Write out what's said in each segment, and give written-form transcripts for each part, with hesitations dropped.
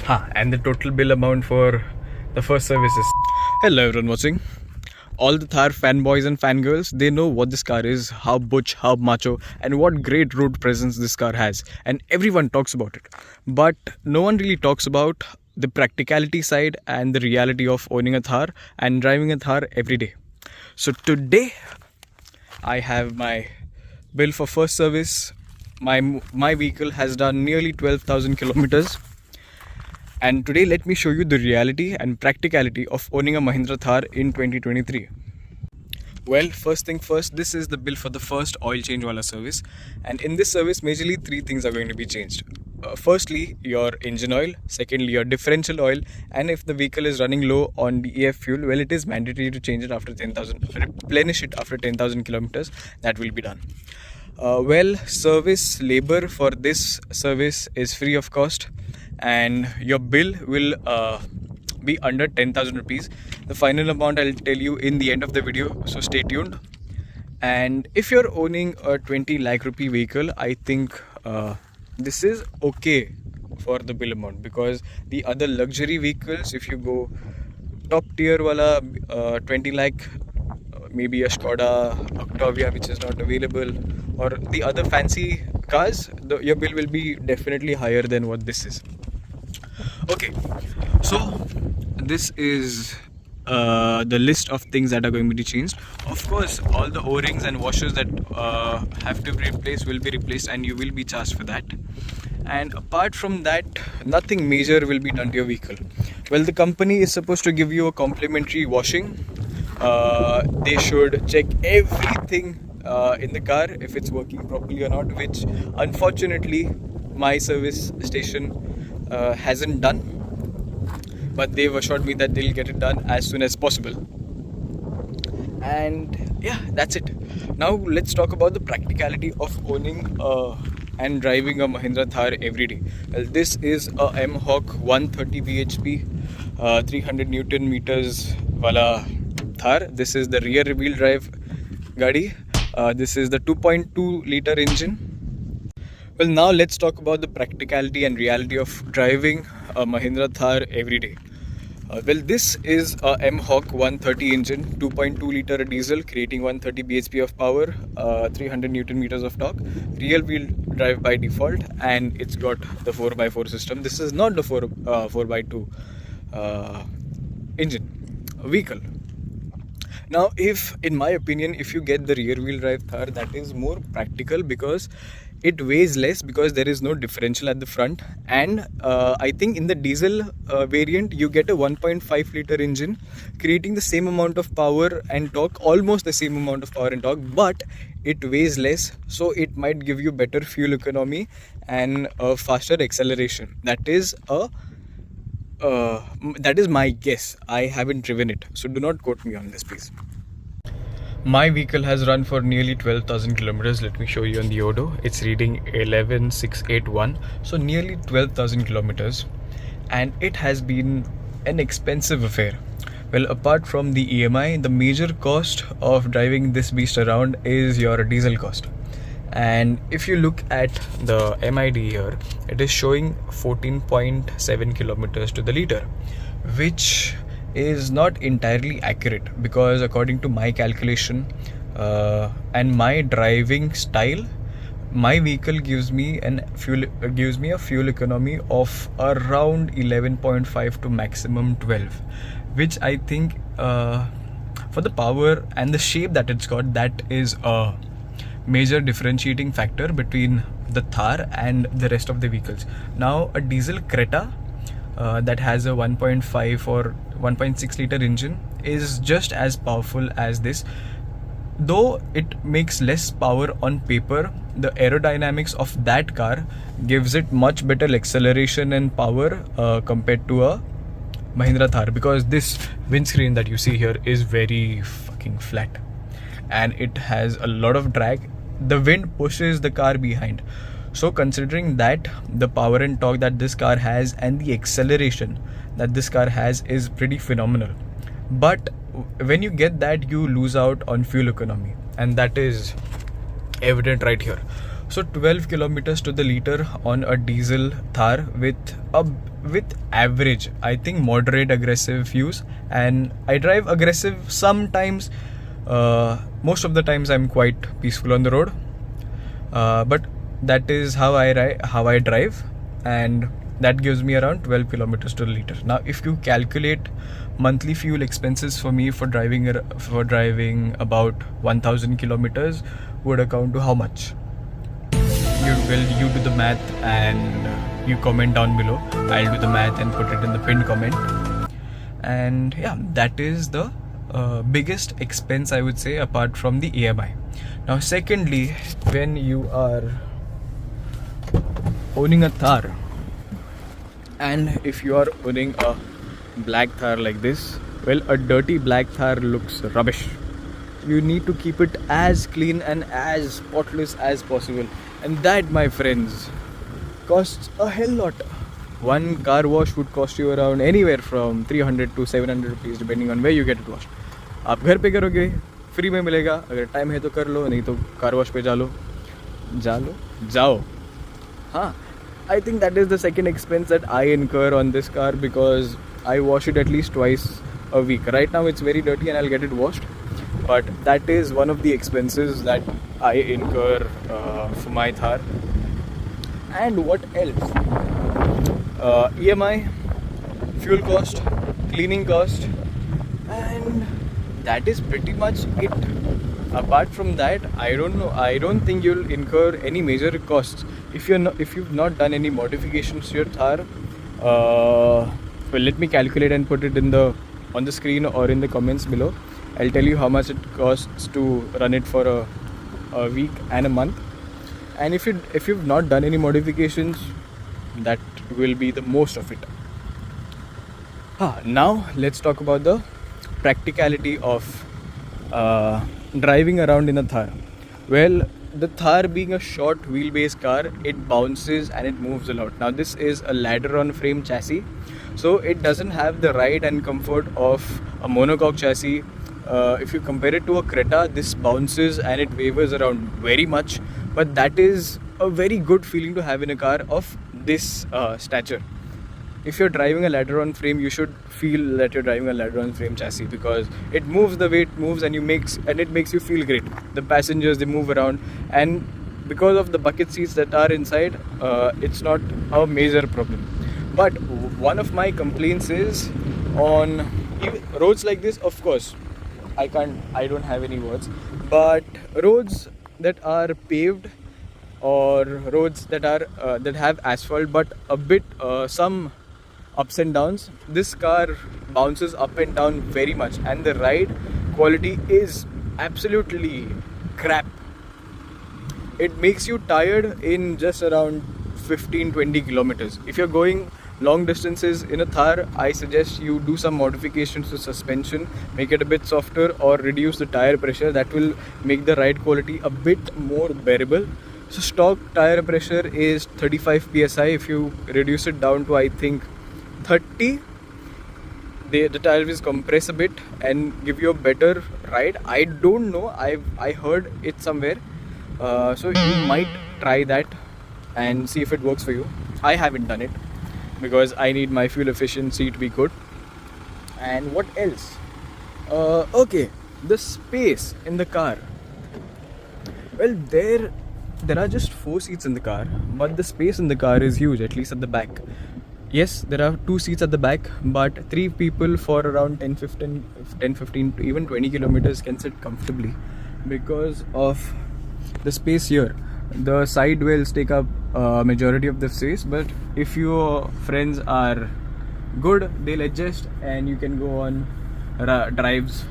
And the total bill amount for the first service is... Hello everyone watching. All the Thar fanboys and fangirls, they know what this car is, how butch, how macho, and what great road presence this car has. And everyone talks about it. But no one really talks about the practicality side and the reality of owning a Thar and driving a Thar every day. So today, I have my bill for first service. My vehicle has done nearly 12,000 kilometers. And today let me show you the reality and practicality of owning a Mahindra Thar in 2023. Well, first thing first, this is the bill for the first oil change wala service, and in this service majorly three things are going to be changed. Firstly, your engine oil, secondly your differential oil, and if the vehicle is running low on DEF fuel, well, it is mandatory to change it after 10,000, replenish it after 10,000 kilometers. That will be done. Well, service labor for this service is free of cost, and your bill will be under 10,000 rupees. The final amount I'll tell you in the end of the video, so stay tuned. And if you're owning a 20 lakh rupee vehicle, I think this is okay for the bill amount, because the other luxury vehicles, if you go top tier wala 20 lakh, maybe a Skoda Octavia which is not available, or the other fancy cars, your bill will be definitely higher than what this is. Okay, so this is the list of things that are going to be changed. Of course, all the O-rings and washers that have to be replaced will be replaced, and you will be charged for that. And apart from that, nothing major will be done to your vehicle. Well, the company is supposed to give you a complimentary washing. They should check everything in the car if it's working properly or not, which unfortunately my service station hasn't done, but they've assured me that they'll get it done as soon as possible. And yeah, that's it. Now let's talk about the practicality of owning and driving a Mahindra Thar every day. Well, this is a M-Hawk 130 bhp 300 Newton meters wala Thar. This is the rear wheel drive gadi. This is the 2.2 liter engine. Well, now let's talk about the practicality and reality of driving a Mahindra Thar every day. Well, this is a M-Hawk 130 engine, 2.2 liter diesel, creating 130 bhp of power, 300 Newton meters of torque, rear wheel drive by default, and it's got the 4x4 system. This is not the 4x2 engine vehicle. Now, in my opinion, if you get the rear wheel drive Thar, that is more practical because it weighs less, because there is no differential at the front. And I think in the diesel variant, you get a 1.5 liter engine, creating the same amount of power and torque, almost the same amount of power and torque, but it weighs less, so it might give you better fuel economy and faster acceleration. That is my guess. I haven't driven it, so do not quote me on this, please. My vehicle has run for nearly 12,000 kilometers. Let me show you on the Odo. It's reading 11,681, so nearly 12,000 kilometers, and it has been an expensive affair. Well, apart from the EMI, the major cost of driving this beast around is your diesel cost. And if you look at the MID here, it is showing 14.7 kilometers to the liter, which is not entirely accurate, because according to my calculation and my driving style, my vehicle gives me a fuel economy of around 11.5 to maximum 12, which I think for the power and the shape that it's got, that is a major differentiating factor between the Thar and the rest of the vehicles. Now, a diesel Creta that has a 1.5 or 1.6 liter engine is just as powerful as this. Though it makes less power on paper, the aerodynamics of that car gives it much better acceleration and power compared to a Mahindra Thar, because this windscreen that you see here is very fucking flat and it has a lot of drag. The wind pushes the car behind. So considering that, the power and torque that this car has and the acceleration that this car has is pretty phenomenal. But when you get that, you lose out on fuel economy, and that is evident right here. So 12 kilometers to the liter on a diesel Thar with a with average, I think moderate aggressive views, and I drive aggressive sometimes. Most of the times I'm quite peaceful on the road, but that is how I drive, and that gives me around 12 kilometers to the liter. Now if you calculate monthly fuel expenses for me for driving about 1000 kilometers would account to how much? You do the math and you comment down below. I'll do the math and put it in the pinned comment. And yeah, that is the biggest expense, I would say, apart from the EMI. Now secondly, when you are owning a Thar, and if you are owning a black Thar like this, well, a dirty black Thar looks rubbish. You need to keep it as clean and as spotless as possible, and that, my friends, costs a hell lot. One car wash would cost you around anywhere from 300 to 700 rupees depending on where you get it washed. आप घर पे करोगे, free में मिलेगा. अगर time है तो कर लो, नहीं तो कार वॉश पे जाओ. हाँ, I think that is the second expense that I incur on this car, because I wash it at least twice a week. Right now it's very dirty and I'll get it washed, but that is one of the expenses that I incur for my Thar. And what else? EMI, fuel cost, cleaning cost, and that is pretty much it. Apart from that, I don't know. I don't think you'll incur any major costs if you've not done any modifications to your Thar. Well, let me calculate and put it on the screen or in the comments below. I'll tell you how much it costs to run it for a week and a month. And if you've not done any modifications, that will be the most of it. Now let's talk about the practicality of driving around in a Thar. Well, the Thar being a short wheelbase car, it bounces and it moves a lot. Now this is a ladder on frame chassis, so it doesn't have the ride and comfort of a monocoque chassis. If you compare it to a Creta, this bounces and it wavers around very much, but that is a very good feeling to have in a car of this stature. If you're driving a ladder on frame, you should feel that you're driving a ladder on frame chassis, because it moves the way it moves and it makes you feel great. The passengers, they move around, and because of the bucket seats that are inside, it's not a major problem. But one of my complaints is on roads like this. Of course, I don't have any words, but roads that are paved or roads that have asphalt but a bit some ups and downs, this car bounces up and down very much, and the ride quality is absolutely crap. It makes you tired in just around 15-20 kilometers. If you're going long distances in a Thar, I suggest you do some modifications to suspension, make it a bit softer or reduce the tire pressure. That will make the ride quality a bit more bearable. So stock tire pressure is 35 psi. If you reduce it down to, I think, 30, the tire will compress a bit and give you a better ride. I don't know, I heard it somewhere, so you might try that and see if it works for you. I haven't done it because I need my fuel efficiency to be good. And what else? Okay, the space in the car. Well, there are just 4 seats in the car, but the space in the car is huge, at least at the back. Yes, there are 2 seats at the back, but 3 people for around 10-15 to even 20 kilometers can sit comfortably because of the space here. The side wheels take up majority of the space, but if your friends are good, they'll adjust and you can go on drives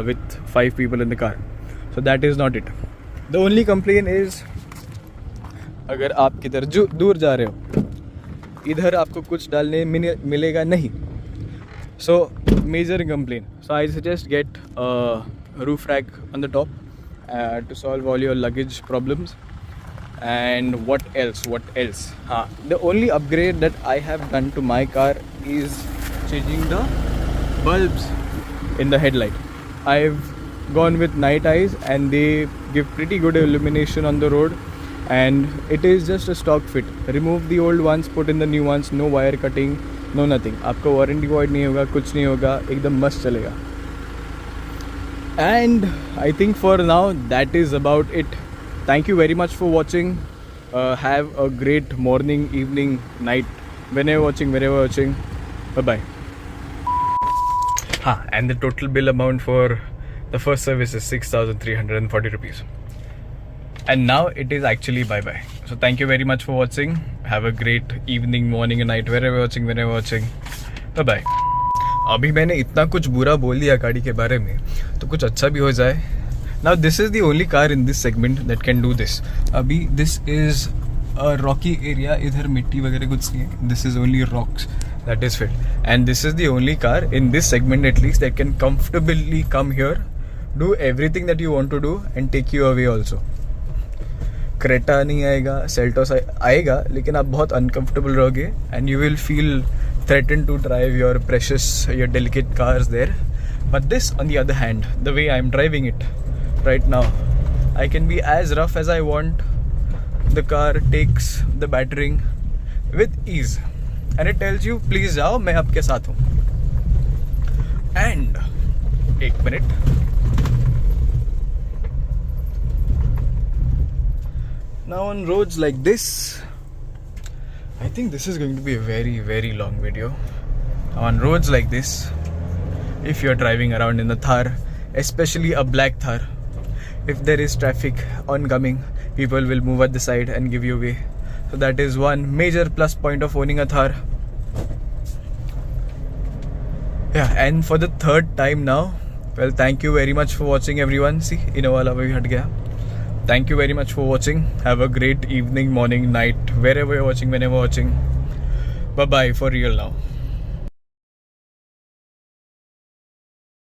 with 5 people in the car. So that is not it. The only complaint is, अगर आप किधर दूर जा रहे हो, इधर आपको कुछ डालने मिलेगा नहीं. So major complaint. So I suggest get a roof rack on the top to solve all your luggage problems. And what else? The only upgrade that I have done to my car is changing the bulbs in the headlight. I've gone with night eyes and they give pretty good illumination on the road. and it is just a stock fit. Remove the old ones, put in the new ones. No wire cutting, no nothing. आपका warranty void नहीं होगा, कुछ नहीं होगा, एकदम मस्त चलेगा. And I think for now that is about it. Thank you very much for watching. Have a great morning, evening, night, wherever watching. Bye bye. And the total bill amount for the first service is 6,340 rupees. And now it is actually bye bye. So thank you very much for watching. Have a great evening, morning and night, wherever watching. Bye bye. अभी मैंने इतना कुछ बुरा बोल दिया गाड़ी के बारे में, तो कुछ अच्छा भी हो जाए. Now this is the only car in this segment that can do this. अभी this is a rocky area. इधर मिट्टी वगैरह कुछ नहीं है. This is only rocks that is fit. And this is the only car in this segment at least that can comfortably come here, do everything that you want to do and take you away also. Creta नहीं आएगा, Seltos आएगा, लेकिन आप बहुत uncomfortable रहोगे and you will feel threatened to drive your precious, your delicate cars there. But this, on the other hand, the way I'm driving it right now, I can be as rough as I want. The car takes the battering with ease and it tells you, please जाओ, मैं आपके साथ हूँ. And एक minute, now on roads like this, I think this is going to be a very, very long video. On roads like this, if you're driving around in the Thar, especially a black Thar, if there is traffic oncoming, people will move at the side and give you way. So that is one major plus point of owning a Thar. Yeah, and for the third time now, well, thank you very much for watching everyone. See, Innova wala bhi hat gaya. Thank you very much for watching. Have a great evening, morning, night, wherever you're watching, whenever watching. Bye bye for real now.